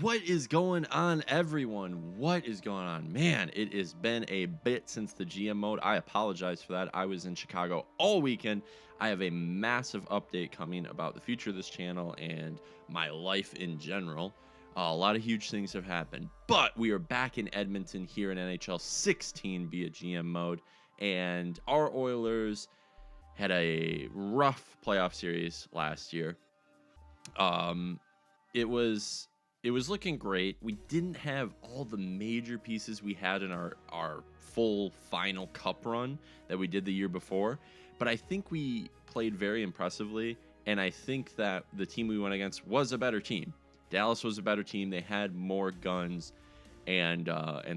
What is going on, everyone? What is going on? Man, it has been a bit since the GM mode. I apologize for that. I was in Chicago all weekend. I have a massive update coming about the future of this channel and my life in general. A lot of huge things have happened, but we are back in Edmonton here in NHL 16 via GM mode, and our Oilers had a rough playoff series last year. It was looking great. We didn't have all the major pieces we had in our full final cup run that we did the year before, but I think we played very impressively, and I think that the team we went against was a better team. Dallas was a better team. They had more guns and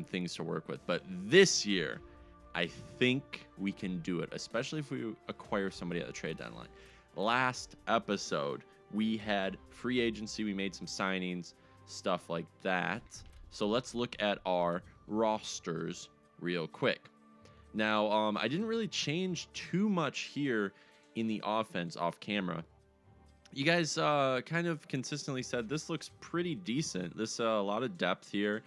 things to work with. But this year, I think we can do it, especially if we acquire somebody at the trade deadline. Last episode, we had free agency. We made some signings, stuff like that. So let's look at our rosters real quick. Now, I didn't really change too much here in the offense off camera. You guys kind of consistently said this looks pretty decent. This a lot of depth here,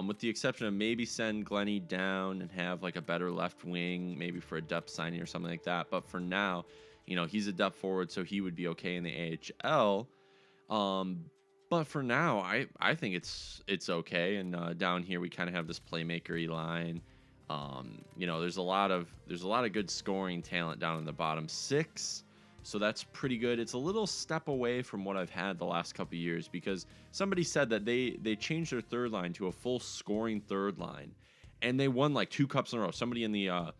with the exception of maybe send Glenny down and have like a better left wing, maybe for a depth signing or something like that. But for now, you know, he's a depth forward, so he would be okay in the AHL. But for now, I think it's okay. And down here we kind of have this playmaker-y line. You know, there's a lot of good scoring talent down in the bottom six. So that's pretty good. It's a little step away from what I've had the last couple of years, because somebody said that they changed their third line to a full scoring third line, and they won like 2 cups in a row. Somebody in the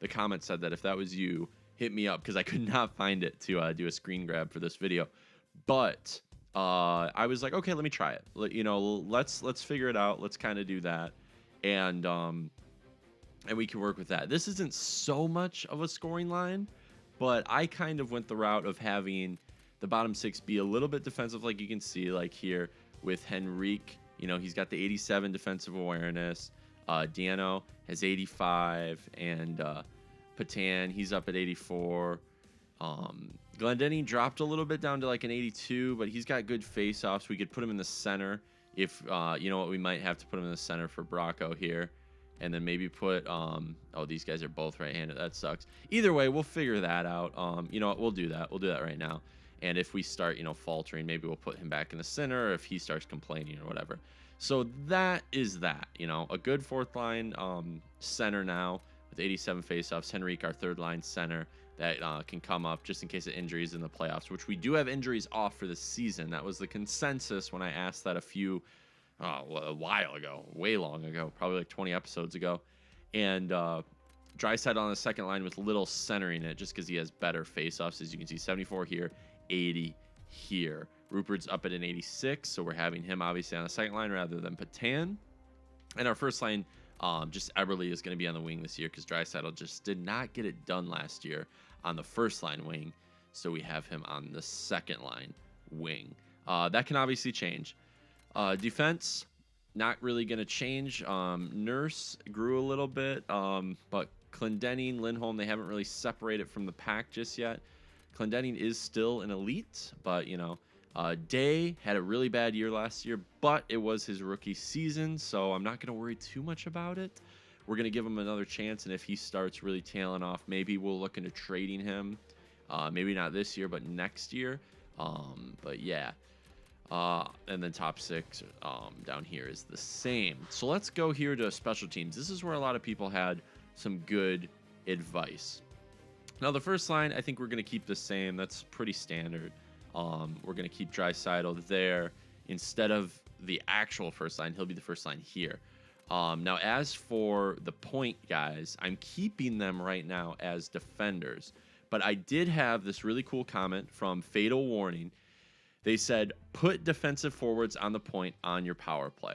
comments said that if that was you, hit me up, because I could not find it to do a screen grab for this video. But I was like, okay, let me try it. You know, let's figure it out. Let's kind of do that, and we can work with that. This isn't so much of a scoring line, but I kind of went the route of having the bottom 6 be a little bit defensive, like you can see, like here with Henrique. You know, he's got the 87 defensive awareness. Diano has 85, and Patan, he's up at 84. Glendening dropped a little bit down to like an 82, but he's got good face-offs. We could put him in the center if, you know what, we might have to put him in the center for Bracco here. And then maybe put, oh, these guys are both right-handed. That sucks. Either way, we'll figure that out. You know what? We'll do that. We'll do that right now. And if we start, you know, faltering, maybe we'll put him back in the center, or if he starts complaining or whatever. So that is that, you know, a good fourth line center now with 87 faceoffs. Henrique, our third line center, that can come up just in case of injuries in the playoffs, which we do have injuries off for the season. That was the consensus when I asked that a while ago, way long ago, probably like 20 episodes ago. And Draisaitl on the second line with Little centering it, just because he has better faceoffs. As you can see, 74 here, 80 here. Rupert's up at an 86, so we're having him obviously on the second line rather than Patan. And our first line, just Eberle is going to be on the wing this year, because Draisaitl just did not get it done last year on the first line wing, so we have him on the second line wing. That can obviously change. Defense, not really going to change. Nurse grew a little bit, but Clendening, Lindholm, they haven't really separated from the pack just yet. Clendening is still an elite, but, you know, Day had a really bad year last year, but it was his rookie season, so I'm not going to worry too much about it. We're going to give him another chance, and if he starts really tailing off, maybe we'll look into trading him. Maybe not this year, but next year. But yeah. And then top 6 down here is the same. So let's go here to special teams. This is where a lot of people had some good advice. Now, the first line, I think we're going to keep the same. That's pretty standard. We're going to keep Draisaitl there. Instead of the actual first line, he'll be the first line here. Now, as for the point guys, I'm keeping them right now as defenders. But I did have this really cool comment from Fatal Warning. They said, put defensive forwards on the point on your power play.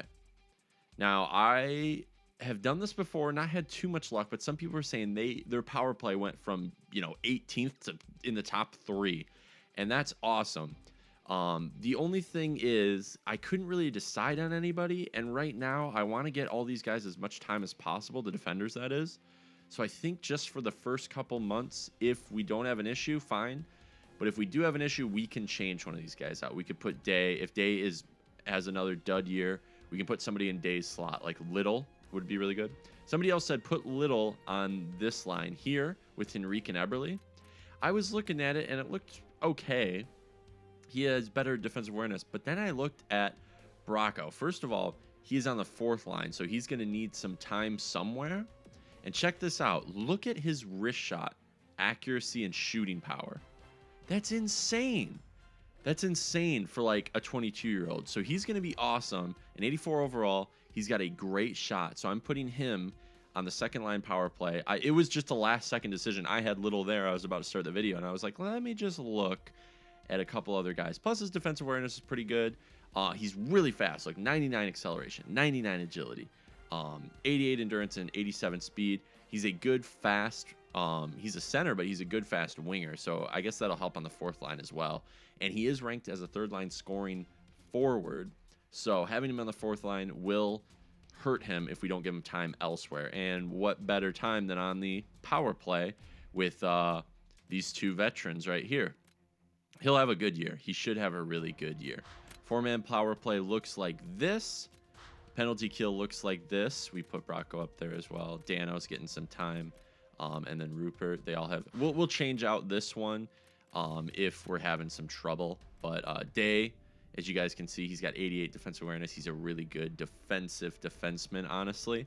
Now, I have done this before, not had too much luck, but some people are saying their power play went from, you know, 18th to in the top 3, and that's awesome. The only thing is I couldn't really decide on anybody, and right now I want to get all these guys as much time as possible, the defenders that is. So I think just for the first couple months, if we don't have an issue, fine. But if we do have an issue, we can change one of these guys out. We could put Day. If Day is has another dud year. We can put somebody in Day's slot, like Little would be really good. Somebody else said put Little on this line here with Henrique and Eberle. I was looking at it and it looked okay. He has better defensive awareness, but then I looked at Bracco. First of all, he's on the 4th line, so he's going to need some time somewhere. And check this out. Look at his wrist shot accuracy and shooting power. That's insane. That's insane for like a 22-year-old. So he's going to be awesome. An 84 overall. He's got a great shot. So I'm putting him on the 2nd line power play. It was just a last-second decision. I had Little there. I was about to start the video, and I was like, let me just look at a couple other guys. Plus, his defensive awareness is pretty good. He's really fast, like 99 acceleration, 99 agility, 88 endurance, and 87 speed. He's a good, fast, he's a center, but he's a good, fast winger. So I guess that'll help on the 4th line as well. And he is ranked as a 3rd line scoring forward. So having him on the 4th line will hurt him if we don't give him time elsewhere. And what better time than on the power play with these 2 veterans right here. He'll have a good year. He should have a really good year. 4-man power play looks like this. Penalty kill looks like this. We put Bracco up there as well. Dano's getting some time. And then Rupert. They all have... We'll change out this one if we're having some trouble. But Day, as you guys can see, he's got 88 defensive awareness. He's a really good defensive defenseman, honestly.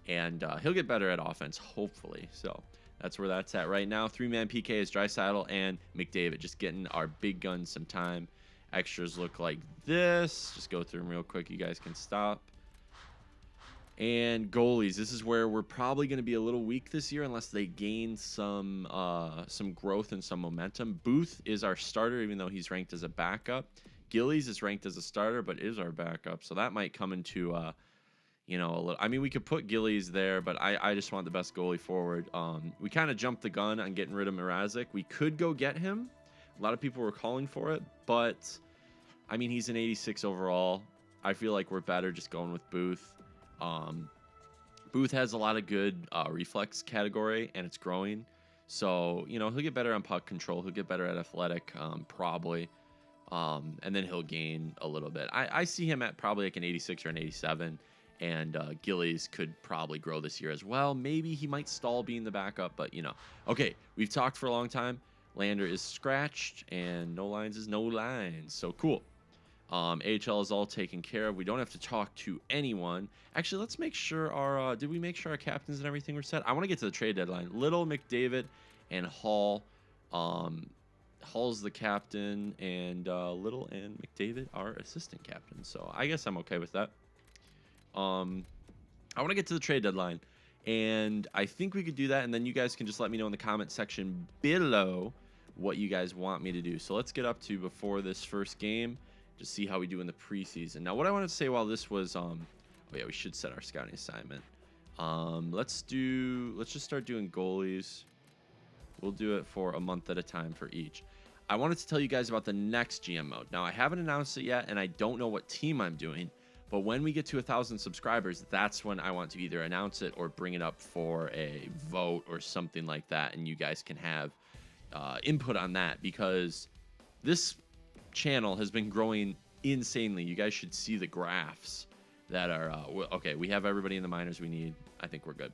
And he'll get better at offense, hopefully. So that's where that's at right now. 3-man PK is Draisaitl and McDavid. Just getting our big guns some time. Extras look like this. Just go through them real quick. You guys can stop. And goalies. This is where we're probably going to be a little weak this year unless they gain some growth and some momentum. Booth is our starter, even though he's ranked as a backup. Gillies is ranked as a starter, but is our backup. So that might come into... a little. I mean, we could put Gillies there, but I just want the best goalie forward. We kind of jumped the gun on getting rid of Mrazek. We could go get him. A lot of people were calling for it, but I mean, he's an 86 overall. I feel like we're better just going with Booth. Booth has a lot of good reflex category, and it's growing. So, he'll get better on puck control. He'll get better at athletic, probably. And then he'll gain a little bit. I see him at probably like an 86 or an 87. And Gillies could probably grow this year as well. Maybe he might stall being the backup, but Okay, we've talked for a long time. Lander is scratched, and no lines is no lines. So cool. AHL is all taken care of. We don't have to talk to anyone. Actually, let's make sure our... did we make sure our captains and everything were set? I want to get to the trade deadline. Little, McDavid, and Hall. Hall's the captain, and Little and McDavid are assistant captains. So I guess I'm okay with that. I want to get to the trade deadline, and I think we could do that, and then you guys can just let me know in the comment section below what you guys want me to do. So let's get up to before this first game, just see how we do in the preseason. Now, what I wanted to say while this was, oh yeah, we should set our scouting assignment. Let's just start doing goalies. We'll do it for a month at a time for each. I wanted to tell you guys about the next GM mode. Now, I haven't announced it yet, and I don't know what team I'm doing. But when we get to 1,000 subscribers, that's when I want to either announce it or bring it up for a vote or something like that. And you guys can have input on that, because this channel has been growing insanely. You guys should see the graphs that are... okay, we have everybody in the minors we need. I think we're good.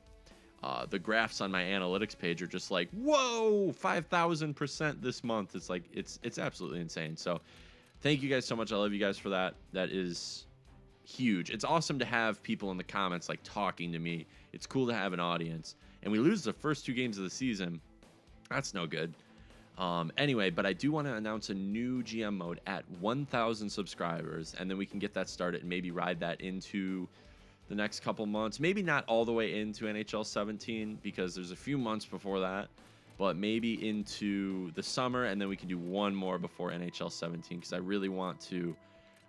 The graphs on my analytics page are just like, whoa, 5,000% this month. It's like, it's absolutely insane. So thank you guys so much. I love you guys for that. That is... huge. It's awesome to have people in the comments like talking to me. It's cool to have an audience. And we lose the first 2 games of the season. That's no good. Anyway, but I do want to announce a new GM mode at 1,000 subscribers, and then we can get that started and maybe ride that into the next couple months. Maybe not all the way into NHL 17, because there's a few months before that, but maybe into the summer, and then we can do one more before NHL 17, because I really want to...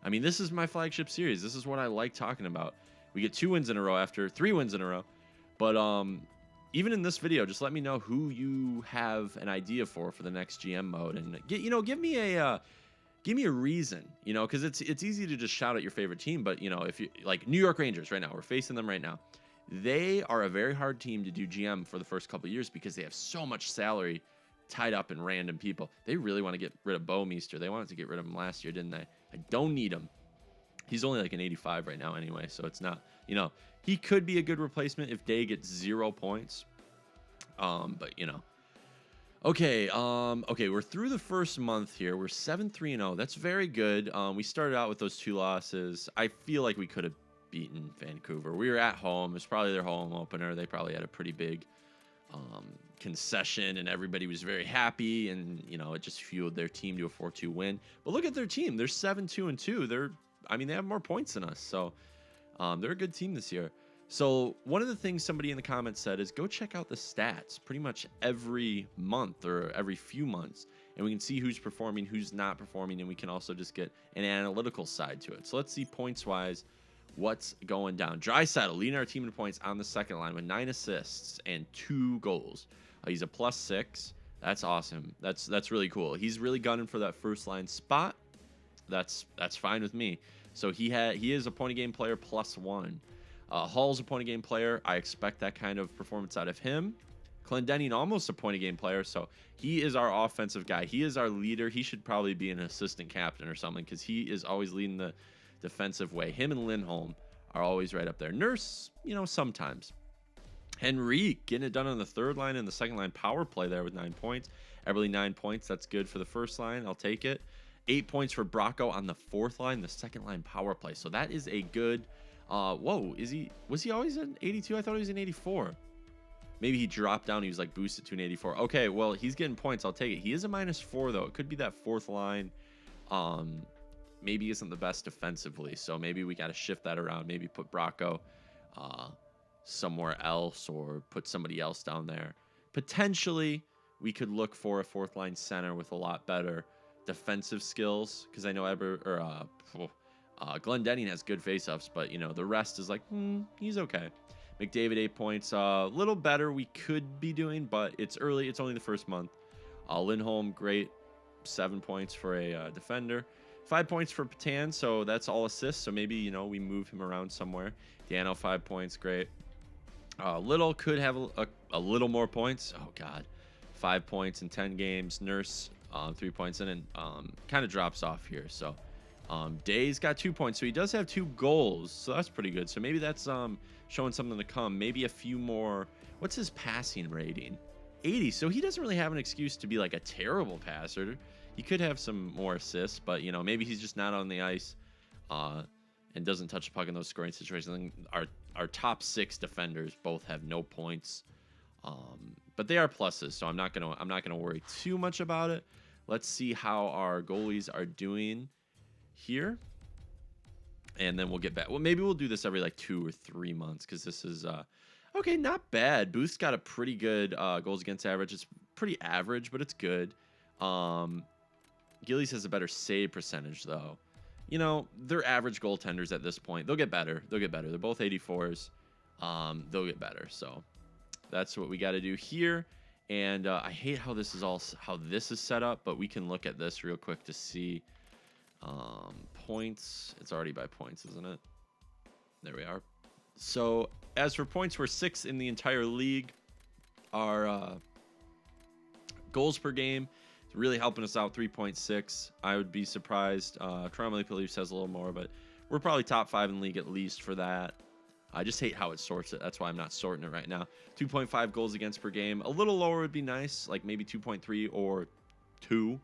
I mean, this is my flagship series. This is what I like talking about. We get 2 wins in a row after 3 wins in a row. But even in this video, just let me know who you have an idea for the next GM mode, and give me a reason, because it's easy to just shout at your favorite team. But if you like New York Rangers right now, we're facing them right now. They are a very hard team to do GM for the first couple of years because they have so much salary tied up in random people. They really want to get rid of Bouwmeester. They wanted to get rid of him last year, didn't they? I don't need him. He's only like an 85 right now anyway, so it's not, he could be a good replacement if Day gets 0 points. But okay, okay, we're through the first month here. We're 7-3-0. That's very good. We started out with those 2 losses. I feel like we could have beaten Vancouver. We were at home. It was probably their home opener. They probably had a pretty big concession, and everybody was very happy, and it just fueled their team to a 4-2 win. But look at their team. They're 7-2-2. They have more points than us, so they're a good team this year. So one of the things somebody in the comments said is go check out the stats pretty much every month or every few months, and we can see who's performing, who's not performing, and we can also just get an analytical side to it. So let's see points-wise what's going down. Draisaitl leading our team in points on the second line with 9 assists and 2 goals. He's a +6. That's awesome. That's really cool. He's really gunning for that first line spot. That's fine with me. So he is a point of game player +1. Hall's a point of game player. I expect that kind of performance out of him. Clendening almost a point of game player, so he is our offensive guy. He is our leader. He should probably be an assistant captain or something because he is always leading the defensive way. Him and Lindholm are always right up there. Nurse, sometimes. Henrique getting it done on the third line and the second line power play there with 9 points. Eberle 9 points. That's good for the first line. I'll take it. 8 points for Bracco on the fourth line, the second line power play. So that is a good. Whoa, was he always an 82? I thought he was an 84. Maybe he dropped down. He was like boosted to an 84. Okay, well, he's getting points. I'll take it. He is a -4 though. It could be that fourth line. Maybe isn't the best defensively. So maybe we got to shift that around. Maybe put Bracco somewhere else or put somebody else down there. Potentially, we could look for a fourth line center with a lot better defensive skills because I know Glendening has good faceoffs, but the rest is like he's okay. McDavid 8 points, a little better we could be doing, but it's early. It's only the first month. Lindholm, great, 7 points for a defender. 5 points for Patan, so that's all assists. So maybe we move him around somewhere. Dano 5 points, great. Little could have a little more points. Oh God, 5 points in 10 games. Nurse 3 points in, and kind of drops off here. So Day's got 2 points, so he does have 2 goals. So that's pretty good. So maybe that's showing something to come. Maybe a few more. What's his passing rating? 80. So he doesn't really have an excuse to be like a terrible passer. He could have some more assists, but maybe he's just not on the ice and doesn't touch the puck in those scoring situations. Our top 6 defenders both have no points, but they are pluses, so I'm not gonna worry too much about it. Let's see how our goalies are doing here, and then we'll get back. Well, maybe we'll do this every like 2 or 3 months because this is okay, not bad. Booth's got a pretty good goals against average. It's pretty average, but it's good. Gillies has a better save percentage, though. They're average goaltenders at this point. They'll get better. They're both 84s. They'll get better. So that's what we got to do here. And I hate how this is set up, but we can look at this real quick to see points. It's already by points, isn't it? There we are. So as for points, we're 6th in the entire league. Our goals per game is really helping us out, 3.6. I would be surprised. Toronto Maple Leafs has a little more, but we're probably top 5 in the league at least for that. I just hate how it sorts it. That's why I'm not sorting it right now. 2.5 goals against per game. A little lower would be nice, like maybe 2.3 or 2.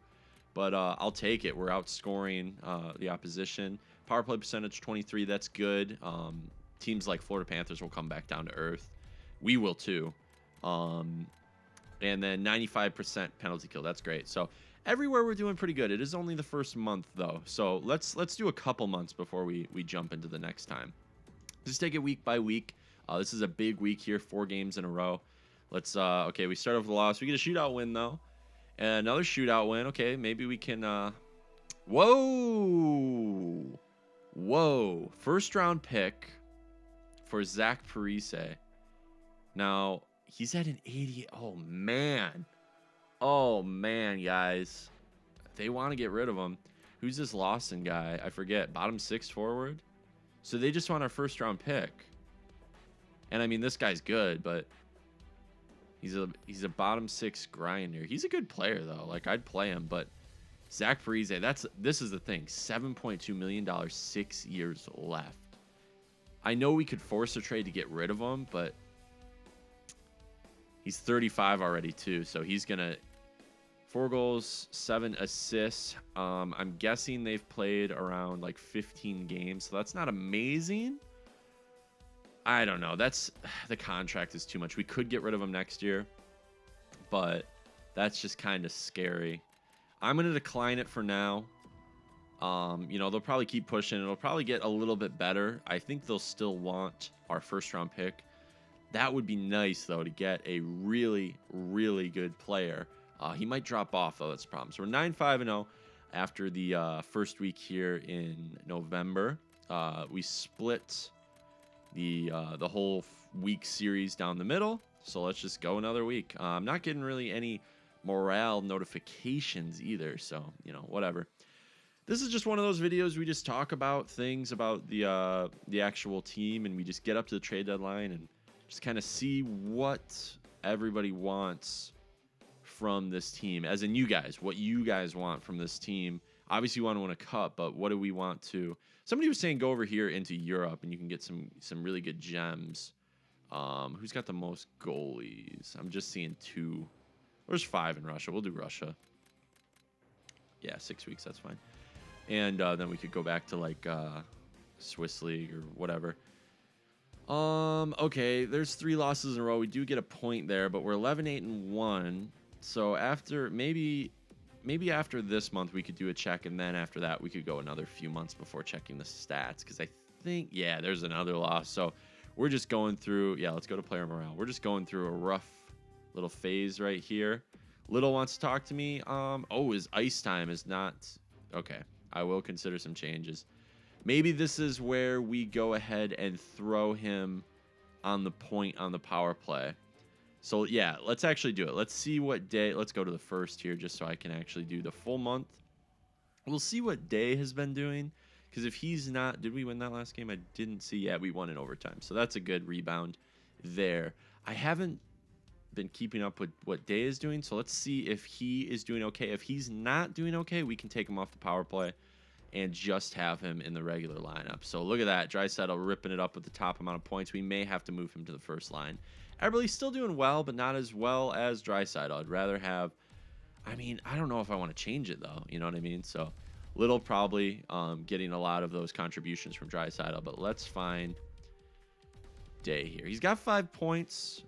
But I'll take it. We're outscoring the opposition. Power play percentage 23. That's good. Teams like Florida Panthers will come back down to earth. We will too. And then 95% penalty kill. That's great. So everywhere we're doing pretty good. It is only the first month though. So let's do a couple months before we jump into the next time. Just take it week by week. This is a big week here. 4 games in a row. Let's okay, we start off with a loss. We get a shootout win though. And another shootout win. Okay, maybe we can Whoa. First round pick for Zach Parise. Now, he's at an 80. Oh man, guys. They want to get rid of him. Who's this Lawson guy? I forget. Bottom 6 forward. So they just want our first round pick. And I mean, this guy's good, but he's a bottom 6 grinder. He's a good player though. Like I'd play him, but Zach Parise, this is the thing. $7.2 million, 6 years left. I know we could force a trade to get rid of him, but he's 35 already too, so he's gonna 4 goals, 7 assists. I'm guessing they've played around like 15 games, so that's not amazing. I don't know. The contract is too much. We could get rid of him next year, but that's just kind of scary. I'm gonna decline it for now. They'll probably keep pushing. It'll probably get a little bit better. I think they'll still want our first-round pick. That would be nice, though, to get a really, really good player. He might drop off, though. That's the problem. So we're 9-5-0 after the first week here in November. We split the whole week series down the middle. So let's just go another week. I'm not getting really any morale notifications either. So, whatever. This is just one of those videos we just talk about things about the actual team, and we just get up to the trade deadline and just kind of see what everybody wants from this team, as in you guys, what you guys want from this team. Obviously, you want to win a cup, but what do we want to? Somebody was saying go over here into Europe, and you can get some really good gems. Who's got the most goalies? I'm just seeing 2. There's 5 in Russia. We'll do Russia. Yeah, 6 weeks. That's fine. And then we could go back to like Swiss League or whatever. Okay, there's 3 losses in a row. We do get a point there, but we're 11-8-1. So after maybe after this month we could do a check, and then after that we could go another few months before checking the stats, because I think there's another loss. So we're just going through. Yeah, let's go to player morale. We're just going through a rough little phase right here. Little wants to talk to me. His ice time is not okay. I will consider some changes. Maybe this is where we go ahead and throw him on the point on the power play. So, yeah, let's actually do it. Let's see what day. Let's go to the first here just so I can actually do the full month. We'll see what Day has been doing, because if he's not... Did we win that last game? I didn't see. Yeah, we won in overtime. So that's a good rebound there. I haven't been keeping up with what Day is doing, so let's see if he is doing okay. If he's not doing okay, we can take him off the power play and just have him in the regular lineup. So look at that. Draisaitl ripping it up with the top amount of points. We may have to move him to the first line. Eberle's still doing well, but not as well as Draisaitl. I'd rather have... I don't know if I want to change it, though. You know what I mean? So Little probably getting a lot of those contributions from Draisaitl, but let's find Day here. He's got 5 points.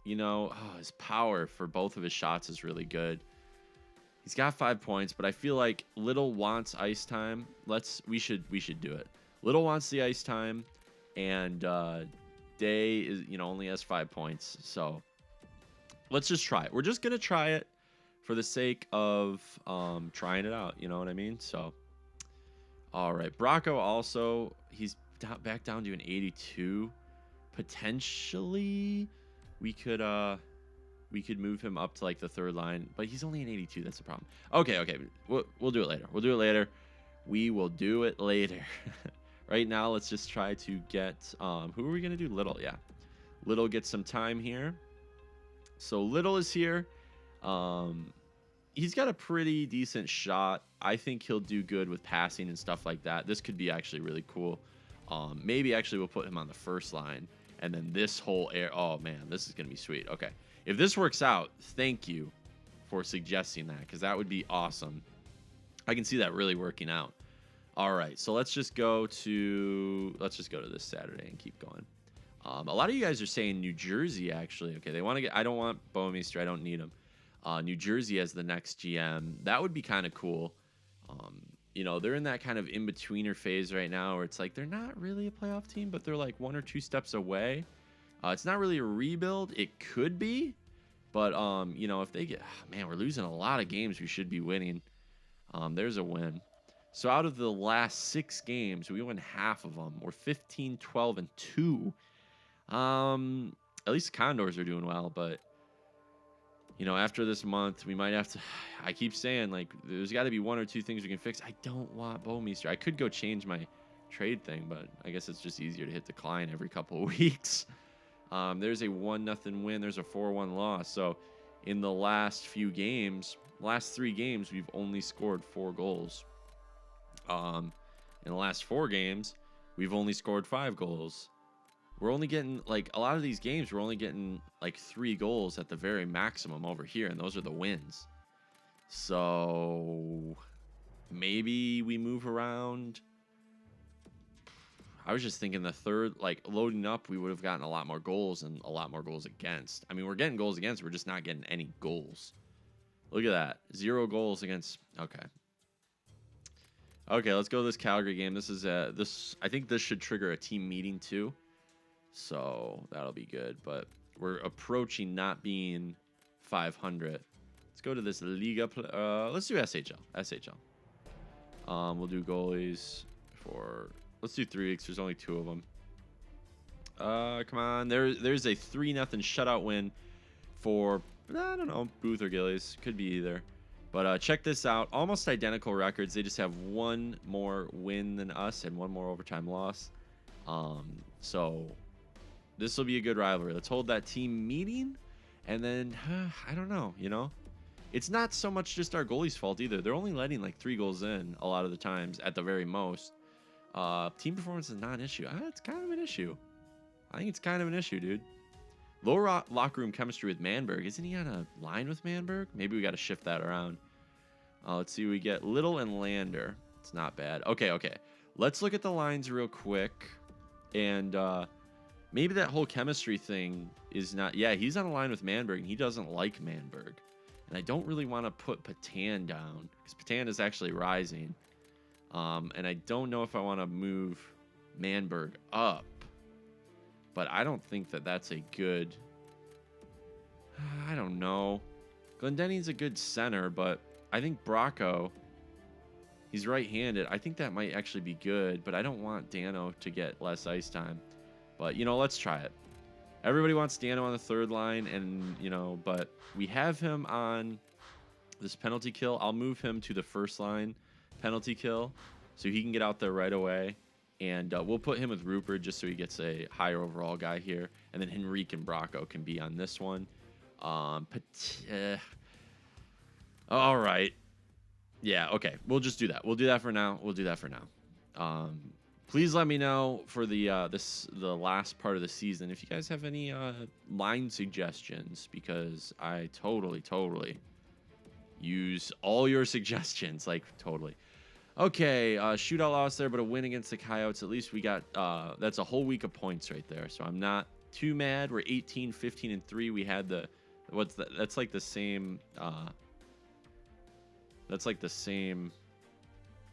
His power for both of his shots is really good. He's got 5 points, but I feel like Little wants ice time. We should do it. Little wants the ice time, and Day is only has 5 points. So let's just try it. We're just gonna try it for the sake of trying it out. You know what I mean? So all right, Bracco also, he's back down to an 82. Potentially we could move him up to like the third line, but he's only an 82. That's the problem. Okay. We'll do it later. We will do it later. Right now, let's just try to get, who are we going to do? Little, yeah. Little gets some time here. So Little is here. He's got a pretty decent shot. I think he'll do good with passing and stuff like that. This could be actually really cool. Maybe actually we'll put him on the first line. And then this whole air. Oh, man, this is going to be sweet. Okay. If this works out, thank you for suggesting that, because that would be awesome. I can see that really working out. All right, so let's just go to this Saturday and keep going. A lot of you guys are saying New Jersey, actually. Okay, they want to get... I don't want Bouwmeester. I don't need him. New Jersey as the next GM. That would be kind of cool. They're in that kind of in-betweener phase right now where it's like they're not really a playoff team, but they're like 1 or 2 steps away. It's not really a rebuild. It could be, but if they get... man, we're losing a lot of games we should be winning. There's a win. So out of the last 6 games, we won half of them. We're 15, 12, and 2. At least the Condors are doing well, but after this month, we might have to... I keep saying, like, there's got to be 1 or 2 things we can fix. I don't want Bouwmeester. I could go change my trade thing, but I guess it's just easier to hit decline every couple of weeks. There's a 1-0 win. There's a 4-1 loss. So in the last few games, last 3 games, we've only scored 4 goals. In the last 4 games, we've only scored 5 goals. We're only getting, like, a lot of these games, we're only getting, like, 3 goals at the very maximum over here, and those are the wins. So maybe we move around. I was just thinking the third, like, loading up, we would have gotten a lot more goals and a lot more goals against. I mean, we're getting goals against, we're just not getting any goals. Look at that. 0 goals against. Okay. Okay, let's go to this Calgary game. This is I think this should trigger a team meeting too. So that'll be good. But we're approaching not being 500. Let's go to this Liga. Let's do SHL. We'll do goalies for. Let's do 3 weeks. There's only 2 of them. Come on. There's a 3-0 shutout win for, I don't know, Booth or Gillies. Could be either. But check this out. Almost identical records. They just have 1 more win than us and 1 more overtime loss. So this will be a good rivalry. Let's hold that team meeting. And then, I don't know, you know. It's not so much just our goalie's fault either. They're only letting like 3 goals in a lot of the times at the very most. Team performance is not an issue. It's kind of an issue. I think it's kind of an issue, dude. Low locker room chemistry with Manberg. Isn't he on a line with Manberg? Maybe we got to shift that around. Let's see. We get Little and Lander. It's not bad. Okay. Let's look at the lines real quick. And maybe that whole chemistry thing is not... Yeah, he's on a line with Manberg, and he doesn't like Manberg. And I don't really want to put Patan down, because Patan is actually rising. And I don't know if I want to move Manberg up. But I don't think that that's a good... I don't know. Glendenny's a good center, but I think Bracco, he's right-handed. I think that might actually be good, but I don't want Dano to get less ice time. But, you know, let's try it. Everybody wants Dano on the 3rd line, and, you know, but we have him on this penalty kill. I'll move him to the 1st line penalty kill so he can get out there right away. And we'll put him with Rupert just so he gets a higher overall guy here. And then Henrique and Bracco can be on this one. All right. Yeah, okay. We'll just do that. We'll do that for now. Please let me know for the last part of the season if you guys have any line suggestions, because I totally use all your suggestions, like totally. Okay, shootout loss there, but a win against the Coyotes. At least we got, that's a whole week of points right there. So I'm not too mad. We're 18, 15, and 3. We had that's like the same,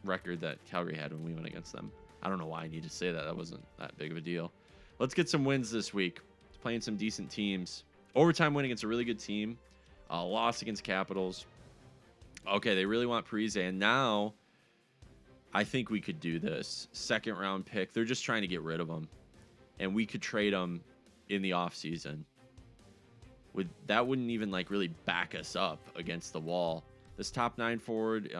record that Calgary had when we went against them. I don't know why I need to say that. That wasn't that big of a deal. Let's get some wins this week. Playing some decent teams. Overtime win against a really good team. Loss against Capitals. Okay, they really want Parise, and now... I think we could do this. 2nd round pick. They're just trying to get rid of him. And we could trade him in the offseason. That wouldn't even like really back us up against the wall. This top 9 forward,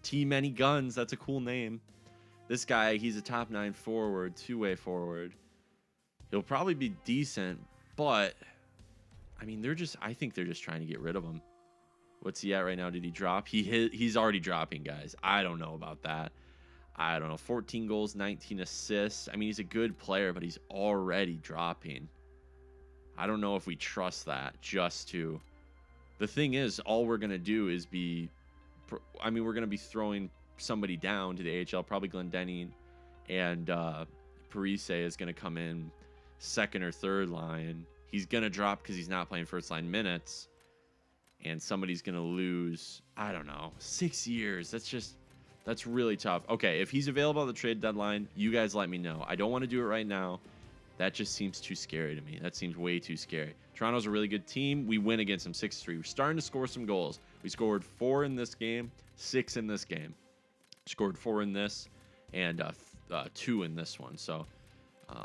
T Many Guns, that's a cool name. This guy, he's a top 9 forward, 2-way forward. He'll probably be decent, but I mean, I think they're just trying to get rid of him. What's he at right now? Did he drop? He's already dropping, guys. I don't know about that. I don't know. 14 goals, 19 assists. I mean, he's a good player, but he's already dropping. I don't know if we trust that just to... The thing is, all we're going to do is we're going to be throwing somebody down to the AHL, probably Glendenning, and Parise is going to come in 2nd or 3rd line. He's going to drop because he's not playing 1st line minutes. And somebody's going to lose, I don't know, 6 years. That's really tough. Okay, if he's available at the trade deadline, you guys let me know. I don't want to do it right now. That just seems too scary to me. That seems way too scary. Toronto's a really good team. We win against them 6-3. We're starting to score some goals. We scored 4 in this game, 6 in this game. Scored 4 in this, and 2 in this one. So,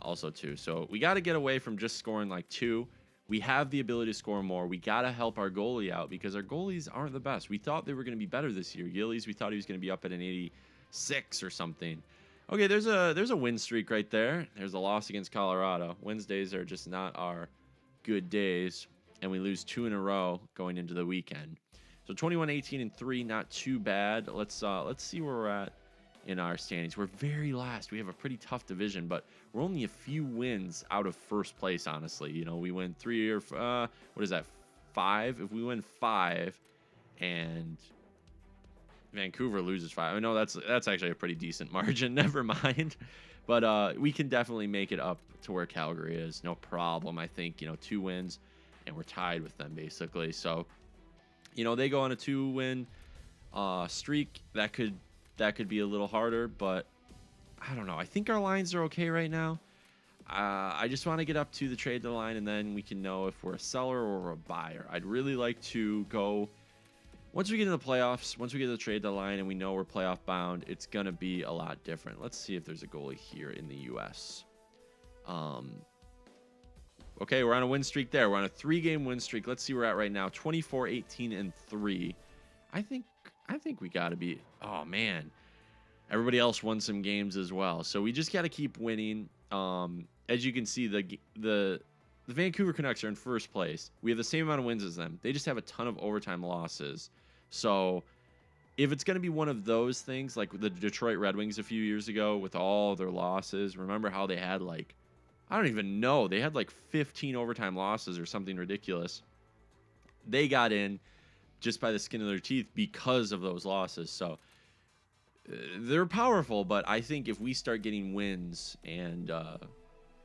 also 2. So, we got to get away from just scoring like 2. We have the ability to score more. We got to help our goalie out because our goalies aren't the best. We thought they were going to be better this year. Gillies, we thought he was going to be up at an 86 or something. Okay, there's a win streak right there. There's a loss against Colorado. Wednesdays are just not our good days. and we lose 2 in a row going into the weekend. So 21-18-3, not too bad. Let's see where we're at in our standings. We're very last. We have a pretty tough division, but we're only a few wins out of first place, honestly. You know, we win 3 or what is that, 5? If we win 5 and Vancouver loses 5, I know that's actually a pretty decent margin. Never mind. But we can definitely make it up to where Calgary is. No problem. I think, 2 wins and we're tied with them basically. So, they go on a 2-win streak. That could be a little harder, but I don't know. I think our lines are okay right now. I just want to get up to the trade deadline, and then we can know if we're a seller or a buyer. I'd really like to go, once we get into the playoffs, once we get to the trade deadline and we know we're playoff bound, it's going to be a lot different. Let's see if there's a goalie here in the U.S. Okay, we're on a win streak there. We're on a 3-game win streak. Let's see where we're at right now. 24-18-3. I think we got to be... Oh, man. Everybody else won some games as well. So we just got to keep winning. As you can see, the Vancouver Canucks are in first place. We have the same amount of wins as them. They just have a ton of overtime losses. So if it's going to be one of those things, like the Detroit Red Wings a few years ago with all their losses, remember how they had I don't even know. They had 15 overtime losses or something ridiculous. They got in just by the skin of their teeth because of those losses. So they're powerful, but I think if we start getting wins and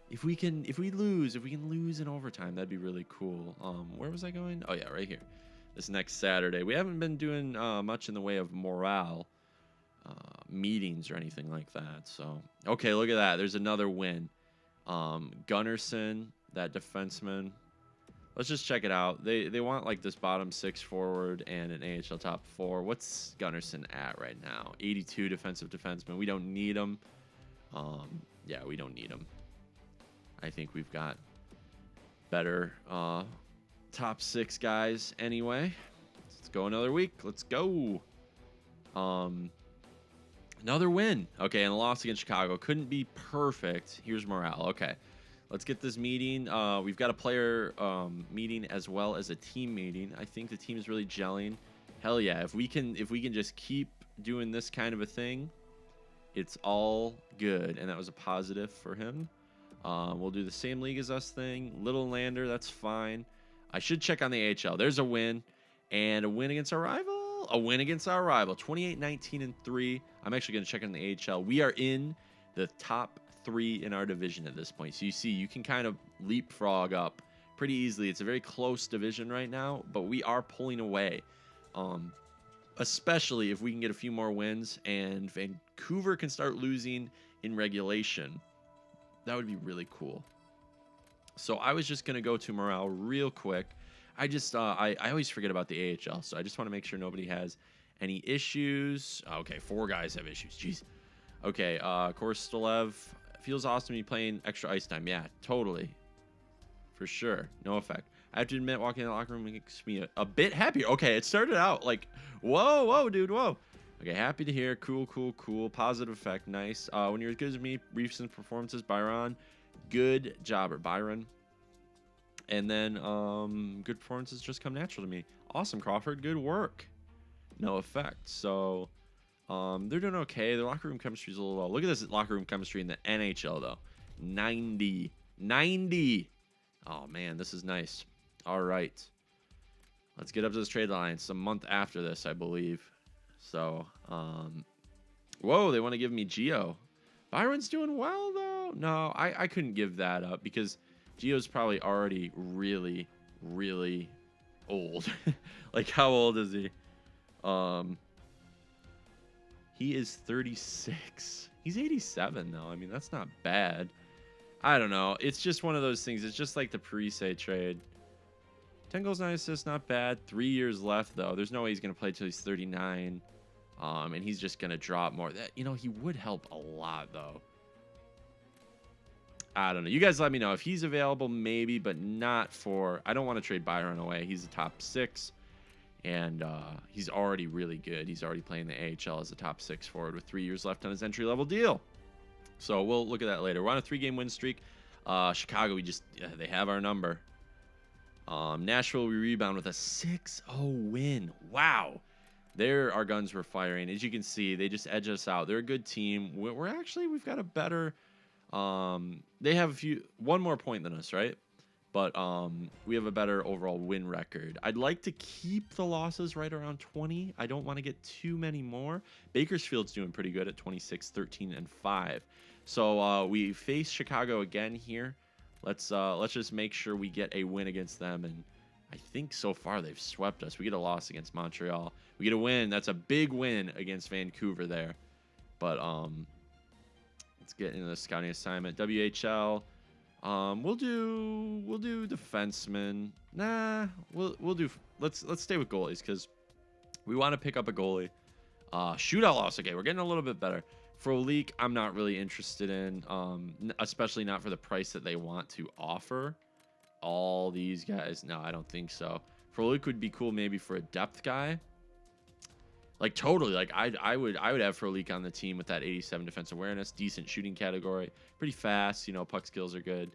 if we can lose in overtime, that'd be really cool. Where was I going? Oh yeah, right here. This next Saturday. We haven't been doing much in the way of morale meetings or anything like that. So okay, look at that. There's another win. Gunnarsson, that defenseman. Let's just check it out. They want this bottom 6 forward and an AHL top 4. What's Gunnarsson at right now? 82 defensive defenseman. We don't need him. Yeah, we don't need him. I think we've got better top 6 guys anyway. Let's go another week. Let's go. Another win. Okay, and a loss against Chicago. Couldn't be perfect. Here's morale. Okay, let's get this meeting. We've got a player meeting as well as a team meeting. I think the team is really gelling. Hell yeah! If we can just keep doing this kind of a thing, it's all good. And that was a positive for him. We'll do the same league as us thing. Little Lander, that's fine. I should check on the AHL. There's a win and a win against our rival. A win against our rival, 28-19-3. I'm actually going to check on the AHL. We are in the top 3 in our division at this point. So you see, you can kind of leapfrog up pretty easily. It's a very close division right now, but we are pulling away. Especially if we can get a few more wins and Vancouver can start losing in regulation. That would be really cool. So I was just going to go to morale real quick. I just I always forget about the AHL, so I just want to make sure nobody has any issues. Okay, 4 guys have issues. Jeez. Okay, Korstelev, feels awesome to be playing extra ice time. Yeah, totally. For sure. No effect. I have to admit, walking in the locker room makes me a bit happier. Okay, it started out whoa, dude, whoa. Okay, happy to hear. Cool. Positive effect. Nice. When you're as good as me, recent performances, Byron. Good job, Byron. And then good performances just come natural to me. Awesome, Crawford. Good work. No effect. So they're doing okay. Their locker room chemistry is a little low. Look at this locker room chemistry in the NHL, though. 90. Oh, man, this is nice. All right. Let's get up to this trade line. It's a month after this, I believe. So, whoa, they want to give me Gio. Byron's doing well, though. No, I couldn't give that up because Gio's probably already really, really old. How old is he? He is 36. He's 87, though. I mean, that's not bad. I don't know. It's just one of those things. It's just like the Parise trade. 10 goals, 9 assists, not bad. 3 years left, though. There's no way he's going to play till he's 39. And he's just going to drop more. That, he would help a lot, though. I don't know. You guys let me know if he's available, maybe, but not for... I don't want to trade Byron away. He's a top 6, and he's already really good. He's already playing the AHL as a top 6 forward with 3 years left on his entry-level deal. So we'll look at that later. We're on a 3-game win streak. Chicago, they have our number. Nashville, we rebound with a 6-0 win. Wow. There, our guns were firing. As you can see, they just edge us out. They're a good team. We're actually, we've got a better, they have one more point than us, right? But we have a better overall win record. I'd like to keep the losses right around 20. I don't want to get too many more. Bakersfield's doing pretty good at 26, 13, and 5. So we face Chicago again here. Let's just make sure we get a win against them. And I think so far they've swept us. We get a loss against Montreal. We get a win. That's a big win against Vancouver there. But let's get into the scouting assignment. WHL. We'll do defenseman. Nah, we'll do. Let's stay with goalies because we want to pick up a goalie. Shootout loss. Okay, we're getting a little bit better. Frolik, I'm not really interested in, especially not for the price that they want to offer. All these guys, no, I don't think so. Frolik would be cool maybe for a depth guy. Like totally, like I would have Frolik on the team with that 87 defense awareness, decent shooting category, pretty fast. You know, puck skills are good.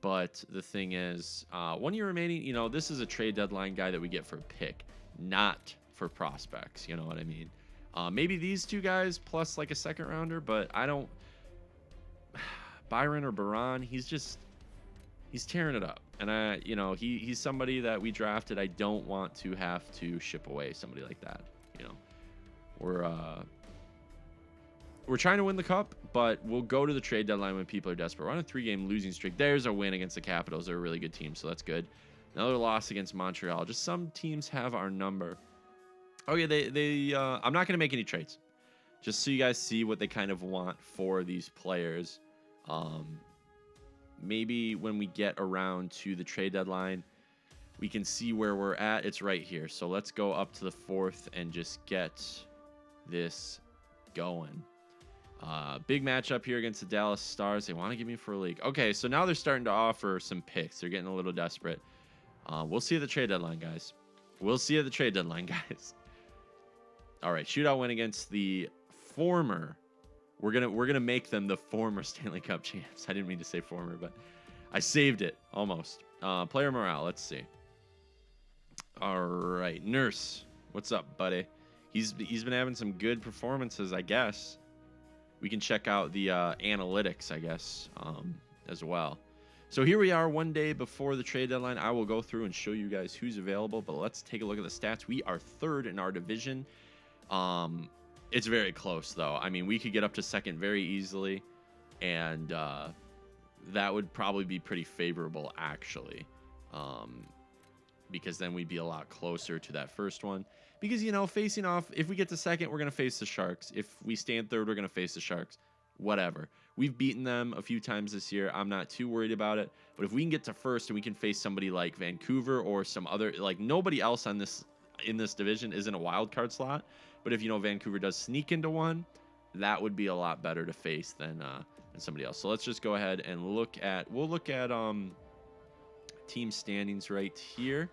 But the thing is, 1 year remaining. You know, this is a trade deadline guy that we get for a pick, not for prospects. You know what I mean? Maybe these two guys plus like a second rounder, but I don't. Byron or Baron, he's tearing it up, and he's somebody that we drafted. I don't want to have to ship away somebody like that. You know, we're trying to win the cup, but we'll go to the trade deadline when people are desperate. We're on a 3-game losing streak. There's a win against the Capitals. They're a really good team, so that's good. Another loss against Montreal. Just some teams have our number. Oh yeah, I'm not going to make any trades. Just so you guys see what they kind of want for these players. Maybe when we get around to the trade deadline, we can see where we're at. It's right here. So let's go up to the 4th and just get this going. Big matchup here against the Dallas Stars. They want to give me for a league. Okay, so now they're starting to offer some picks. They're getting a little desperate. We'll see at the trade deadline, guys. We'll see at the trade deadline, guys. All right, shootout win against the former. We're gonna make them the former Stanley Cup champs. I didn't mean to say former, but I saved it almost. Player morale. Let's see. All right, Nurse. What's up, buddy? He's been having some good performances, I guess. We can check out the analytics, I guess, as well. So here we are 1 day before the trade deadline. I will go through and show you guys who's available, but let's take a look at the stats. We are 3rd in our division. It's very close, though. I mean, we could get up to 2nd very easily, and that would probably be pretty favorable, actually, because then we'd be a lot closer to that first one. Because, you know, facing off, if we get to 2nd, we're going to face the Sharks. If we stay in 3rd, we're going to face the Sharks. Whatever. We've beaten them a few times this year. I'm not too worried about it. But if we can get to 1st and we can face somebody like Vancouver or some other, like nobody else in this division is in a wild card slot. But if, you know, Vancouver does sneak into one, that would be a lot better to face than somebody else. So let's just go ahead and we'll look at team standings right here.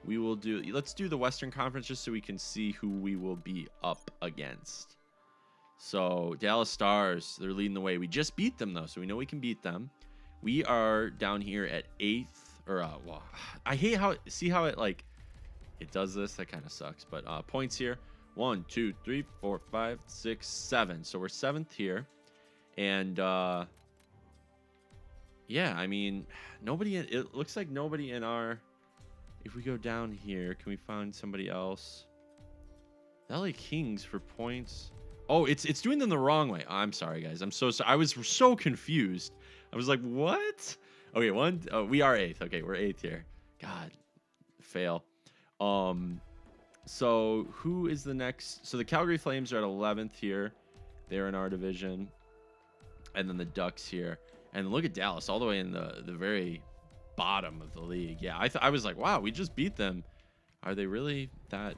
Let's do the Western Conference just so we can see who we will be up against. So Dallas Stars, they're leading the way. We just beat them, though, so we know we can beat them. We are down here at 8th. Well, I hate how it does this. That kind of sucks. But points here. 1, 2, 3, 4, 5, 6, 7. So we're 7th here. And yeah, I mean, it looks like nobody in our. If we go down here, can we find somebody else? The LA Kings for points. Oh, it's doing them the wrong way. I'm sorry, guys. I'm so sorry. I was so confused. I was like, what? Okay, we are 8th. Okay, we're 8th here. God, fail. So who is the next? So the Calgary Flames are at 11th here. They're in our division. And then the Ducks here. And look at Dallas all the way in the very bottom of the league. Yeah, I was like, wow, we just beat them. Are they really that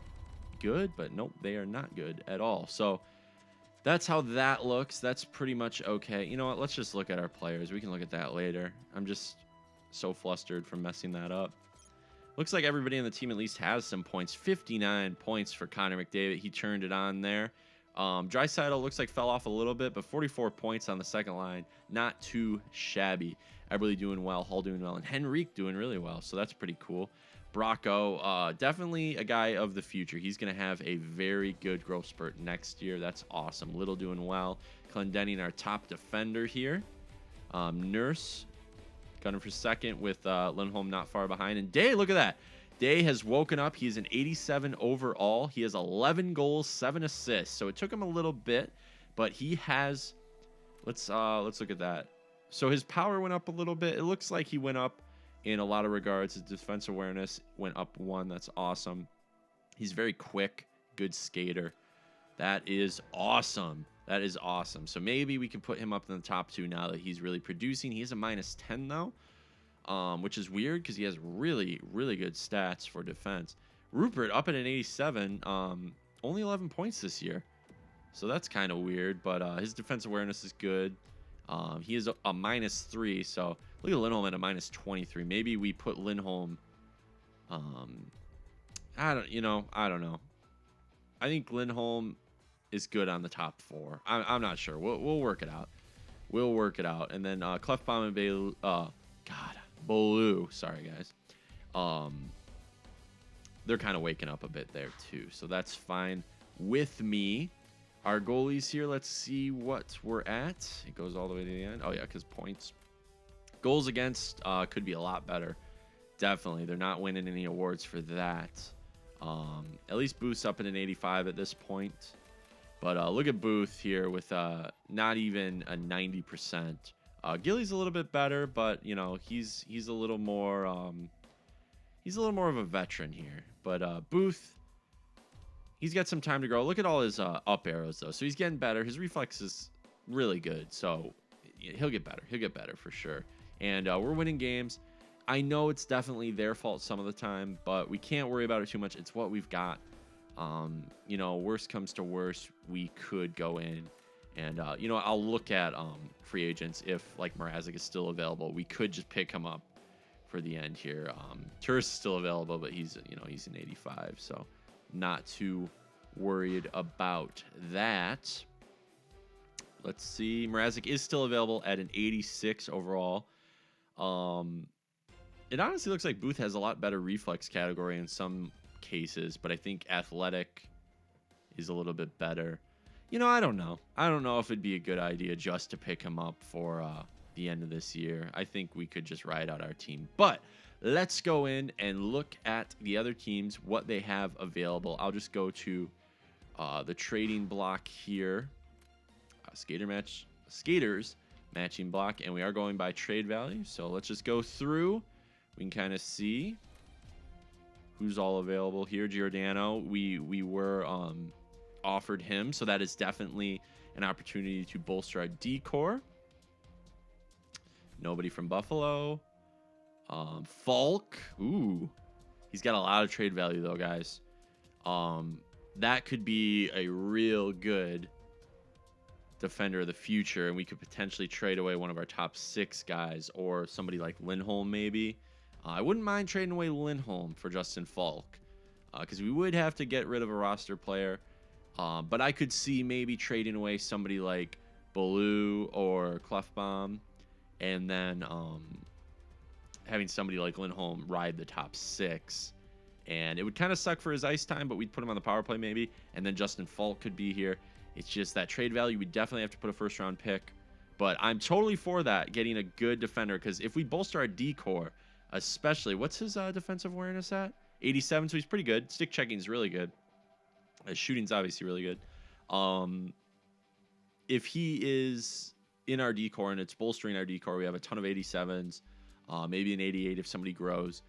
good? But nope, they are not good at all. So that's how that looks. That's pretty much okay. You know what? Let's just look at our players. We can look at that later. I'm just so flustered from messing that up. Looks like everybody on the team at least has some points. 59 points for Connor McDavid. He turned it on there. Draisaitl looks like fell off a little bit, but 44 points on the second line. Not too shabby. Eberle doing well, Hull doing well, and Henrique doing really well. So that's pretty cool. Bracco, definitely a guy of the future. He's going to have a very good growth spurt next year. That's awesome. Little doing well. Clendenning, our top defender here. Nurse, gunning for second with Lindholm not far behind. And Day, look at that. Day has woken up. He's an 87 overall. He has 11 goals, 7 assists. So it took him a little bit, but he has. Let's look at that. So his power went up a little bit. It looks like he went up in a lot of regards. His defense awareness went up 1. That's awesome. He's very quick, good skater. That is awesome. That is awesome. So maybe we can put him up in the top 2 now that he's really producing. He has a -10 though. Which is weird because he has really, really good stats for defense. Rupert up at an 87, only 11 points this year. So that's kind of weird, but his defense awareness is good. He is a -3, so look at Lindholm at a -23. Maybe we put Lindholm, I don't know. I think Lindholm is good on the top 4. I'm not sure. We'll work it out. We'll work it out. And then Clefbaum and Beaulieu, sorry guys. They're kind of waking up a bit there too, so that's fine with me. Our goalies here, let's see what we're at. It goes all the way to the end. Oh yeah, because points. Goals against could be a lot better. Definitely, they're not winning any awards for that. At least Booth's up at an 85 at this point. But look at Booth here with not even a 90%. Gilly's a little bit better, but you know he's a little more of a veteran here. But Booth, he's got some time to grow. Look at all his up arrows though, so he's getting better. His reflex is really good, so he'll get better. He'll get better for sure. And we're winning games. I know it's definitely their fault some of the time, but we can't worry about it too much. It's what we've got. You know, worst comes to worst, we could go in. And, you know, I'll look at free agents if, like, Mrazek is still available. We could just pick him up for the end here. Turris is still available, but he's an 85, so not too worried about that. Let's see. Mrazek is still available at an 86 overall. It honestly looks like Booth has a lot better reflex category in some cases, but I think athletic is a little bit better. You know, I don't know. I don't know if it'd be a good idea just to pick him up for the end of this year. I think we could just ride out our team. But let's go in and look at the other teams, what they have available. I'll just go to the trading block here. Skaters matching block, and we are going by trade value. So let's just go through. We can kind of see who's all available here. Giordano, we were offered him, so that is definitely an opportunity to bolster our decor. Nobody from Buffalo. Falk, ooh, he's got a lot of trade value though, guys. That could be a real good defender of the future, and we could potentially trade away one of our top 6 guys or somebody like Lindholm maybe. I wouldn't mind trading away Lindholm for Justin Falk, because we would have to get rid of a roster player. But I could see maybe trading away somebody like Beaulieu or Clefbaum, and then having somebody like Lindholm ride the top 6. And it would kind of suck for his ice time, but we'd put him on the power play maybe, and then Justin Falk could be here. It's just that trade value, we definitely have to put a first-round pick. But I'm totally for that, getting a good defender, because if we bolster our decor, especially, what's his defensive awareness at? 87, so he's pretty good. Stick checking is really good. His shooting's obviously really good. If he is in our decor and it's bolstering our decor, we have a ton of 87s, maybe an 88 if somebody grows,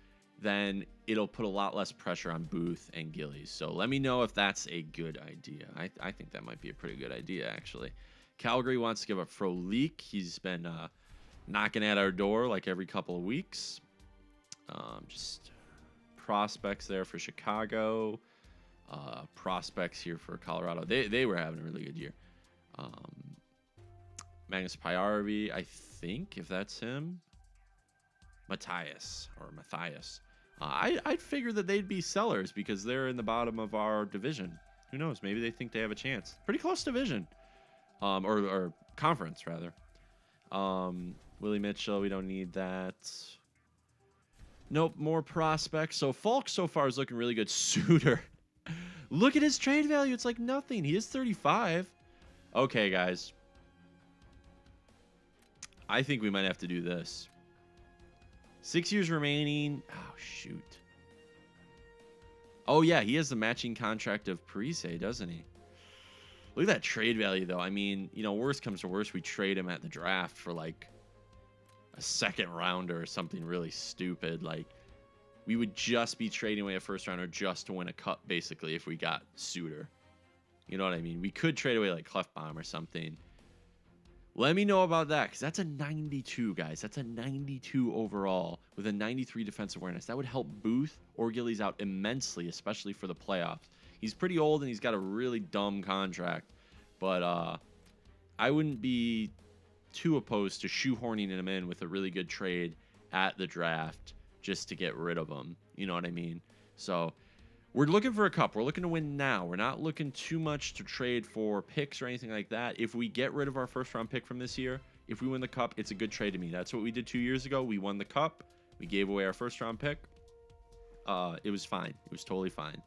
then it'll put a lot less pressure on Booth and Gillies. So let me know if that's a good idea. I think that might be a pretty good idea, actually. Calgary wants to give up Frolik. He's been knocking at our door like every couple of weeks. Just prospects there for Chicago. Prospects here for Colorado. They were having a really good year. Magnus Pajärvi, I think, if that's him. Matthias. I'd figure that they'd be sellers because they're in the bottom of our division. Who knows? Maybe they think they have a chance. Pretty close division. Or conference, rather. Willie Mitchell, we don't need that. Nope, more prospects. So Falk so far is looking really good. Suter. Look at his trade value. It's like nothing. He is 35. Okay, guys. I think we might have to do this. 6 years remaining. Oh, shoot. Oh, yeah, he has the matching contract of Parise, doesn't he? Look at that trade value, though. I mean, you know, worst comes to worst, we trade him at the draft for, like, a second rounder or something really stupid. Like, we would just be trading away a first rounder just to win a cup, basically, if we got Suter. You know what I mean? We could trade away, like, Clefbaum or something. Let me know about that, because that's a 92, guys. That's a 92 overall with a 93 defensive awareness. That would help Booth or Gillies out immensely, especially for the playoffs. He's pretty old, and he's got a really dumb contract. But I wouldn't be too opposed to shoehorning him in with a really good trade at the draft just to get rid of him. You know what I mean? So we're looking for a cup. We're looking to win now. We're not looking too much to trade for picks or anything like that. If we get rid of our first-round pick from this year, if we win the cup, it's a good trade to me. That's what we did 2 years ago. We won the cup. We gave away our first-round pick. It was fine. It was totally fine.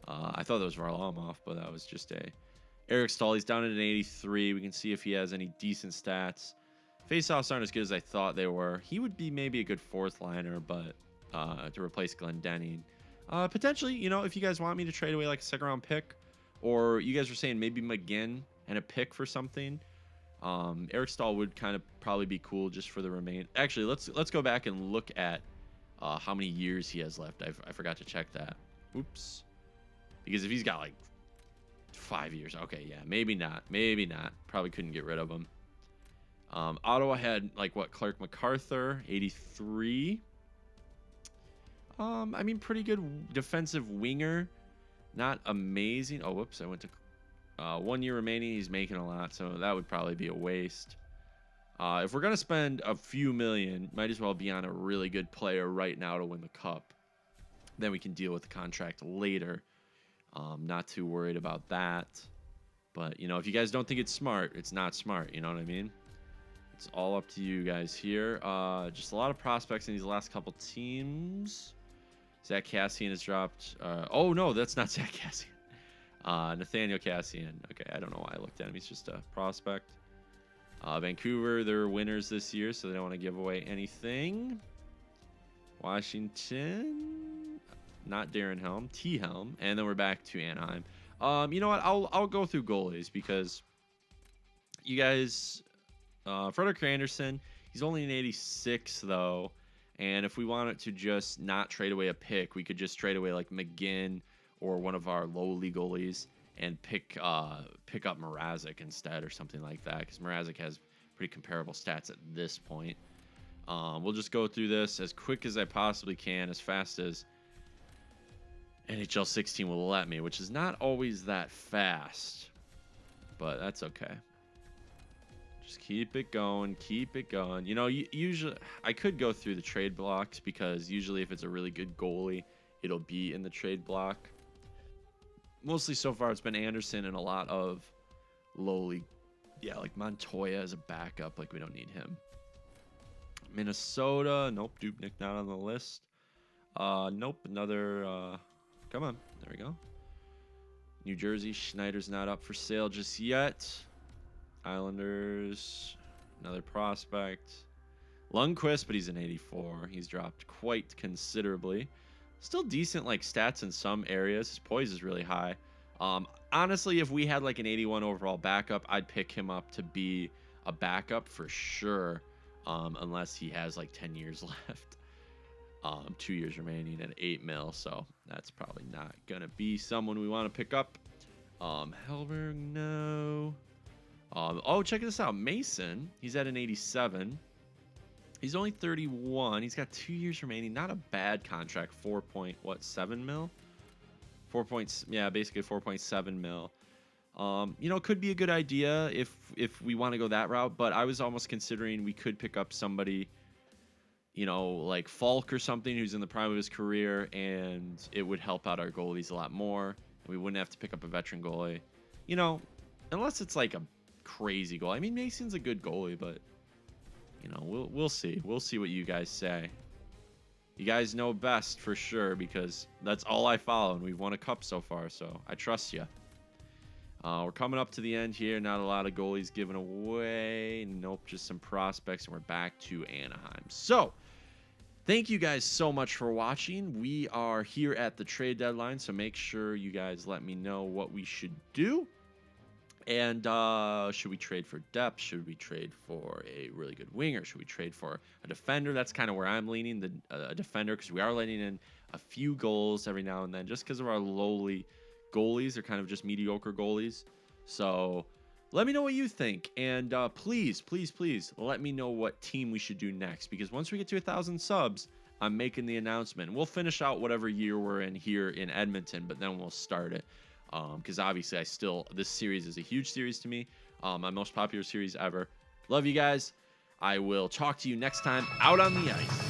I thought that was Varlamov, but that was just a... Eric Stahl, he's down at an 83. We can see if he has any decent stats. Faceoffs aren't as good as I thought they were. He would be maybe a good fourth liner, but to replace Glendening. Potentially, you know, if you guys want me to trade away like a second round pick, or you guys were saying maybe McGinn and a pick for something, Eric Stahl would kind of probably be cool just for the remain. Actually, let's go back and look at how many years he has left. I forgot to check that. Oops. Because if he's got like 5 years, okay, yeah, maybe not. Maybe not. Probably couldn't get rid of him. Ottawa had like what, Clark MacArthur, 83. I mean, pretty good defensive winger. Not amazing. Oh, whoops. I went to 1 year remaining. He's making a lot, so that would probably be a waste. If we're going to spend a few million, might as well be on a really good player right now to win the cup. Then we can deal with the contract later. Not too worried about that. But, you know, if you guys don't think it's smart, it's not smart. You know what I mean? It's all up to you guys here. Just a lot of prospects in these last couple teams. Zach Cassian has dropped. Oh, no, that's not Zach Cassian. Nathaniel Cassian. Okay, I don't know why I looked at him. He's just a prospect. Vancouver, they're winners this year, so they don't want to give away anything. Washington, not Darren Helm, T Helm, and then we're back to Anaheim. You know what? I'll go through goalies because you guys, Frederick Anderson, he's only an 86 though. And if we wanted to just not trade away a pick, we could just trade away like McGinn or one of our lowly goalies and pick up Mrazek instead or something like that, because Mrazek has pretty comparable stats at this point. We'll just go through this as quick as I possibly can, as fast as NHL 16 will let me, which is not always that fast, but that's okay. Just keep it going, keep it going. You know, usually I could go through the trade blocks because usually if it's a really good goalie, it'll be in the trade block. Mostly so far it's been Anderson and a lot of lowly, yeah, like Montoya as a backup. Like, we don't need him. Minnesota, nope. Dubnyk not on the list. Nope. Another, come on. There we go. New Jersey, Schneider's not up for sale just yet. Islanders, another prospect. Lundqvist, but he's an 84. He's dropped quite considerably. Still decent like stats in some areas. His poise is really high. Honestly, if we had like an 81 overall backup, I'd pick him up to be a backup for sure. Unless he has like 10 years left. 2 years remaining at 8 mil. So that's probably not going to be someone we want to pick up. Hellberg, no. Oh, check this out. Mason, he's at an 87. He's only 31. He's got 2 years remaining. Not a bad contract. 4.7 mil? Basically 4.7 mil. You know, could be a good idea if we want to go that route, but I was almost considering we could pick up somebody, you know, like Falk or something who's in the prime of his career, and it would help out our goalies a lot more. We wouldn't have to pick up a veteran goalie. You know, unless it's like a crazy goal. I mean, Mason's a good goalie, but you know, we'll see. We'll see what you guys say. You guys know best for sure because that's all I follow, and we've won a cup so far, so I trust you. We're coming up to the end here. Not a lot of goalies given away. Nope, just some prospects, and we're back to Anaheim. So, thank you guys so much for watching. We are here at the trade deadline, so make sure you guys let me know what we should do. And should we trade for depth? Should we trade for a really good winger? Should we trade for a defender? That's kind of where I'm leaning, a defender, because we are letting in a few goals every now and then just because of our lowly goalies. They're kind of just mediocre goalies. So let me know what you think. And please, please, please let me know what team we should do next, because once we get to 1,000 subs, I'm making the announcement. We'll finish out whatever year we're in here in Edmonton, but then we'll start it. Because obviously this series is a huge series to me. My most popular series ever. Love you guys. I will talk to you next time out on the ice.